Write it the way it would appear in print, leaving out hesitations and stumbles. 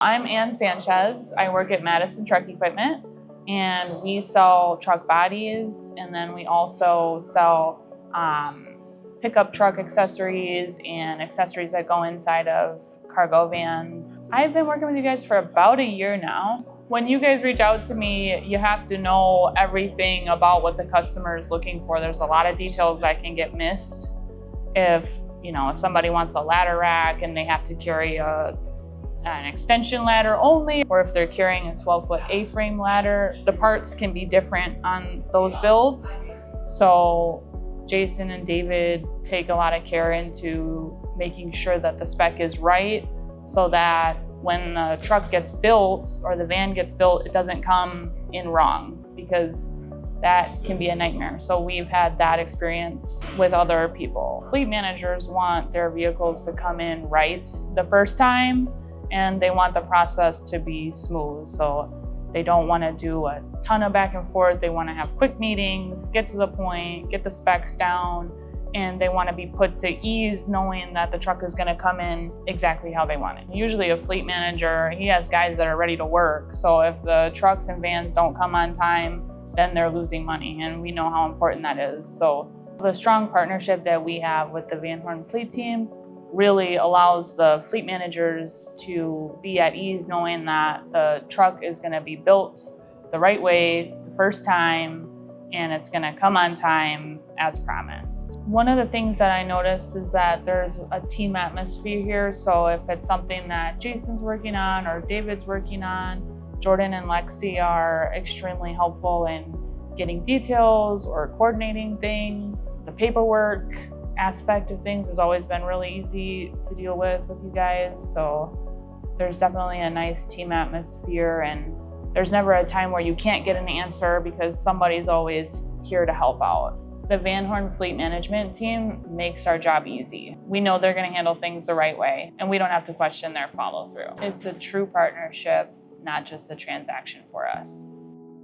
I'm Ann Sanchez. I work at Madison Truck Equipment, and we sell truck bodies, and then we also sell pickup truck accessories and accessories that go inside of cargo vans. I've been working with you guys for about a year now. When you guys reach out to me, you have to know everything about what the customer is looking for. There's a lot of details that can get missed. If somebody wants a ladder rack and they have to carry an extension ladder only, or if they're carrying a 12-foot A-frame ladder, the parts can be different on those builds. So Jason and David take a lot of care into making sure that the spec is right, so that when the truck gets built or the van gets built, it doesn't come in wrong, because that can be a nightmare. So we've had that experience with other people. Fleet managers want their vehicles to come in right the first time, and they want the process to be smooth. So they don't want to do a ton of back and forth. They want to have quick meetings, get to the point, get the specs down, and they want to be put to ease knowing that the truck is going to come in exactly how they want it. Usually a fleet manager, he has guys that are ready to work. So if the trucks and vans don't come on time, then they're losing money, and we know how important that is. So the strong partnership that we have with the Van Horn fleet team really allows the fleet managers to be at ease knowing that the truck is going to be built the right way the first time, and it's going to come on time as promised. One of the things that I noticed is that there's a team atmosphere here. So if it's something that Jason's working on or David's working on, Jordan and Lexi are extremely helpful in getting details or coordinating things. The paperwork aspect of things has always been really easy to deal with you guys. So there's definitely a nice team atmosphere, and there's never a time where you can't get an answer, because somebody's always here to help out. The Van Horn fleet management team makes our job easy. We know they're going to handle things the right way, and we don't have to question their follow through. It's a true partnership, not just a transaction for us.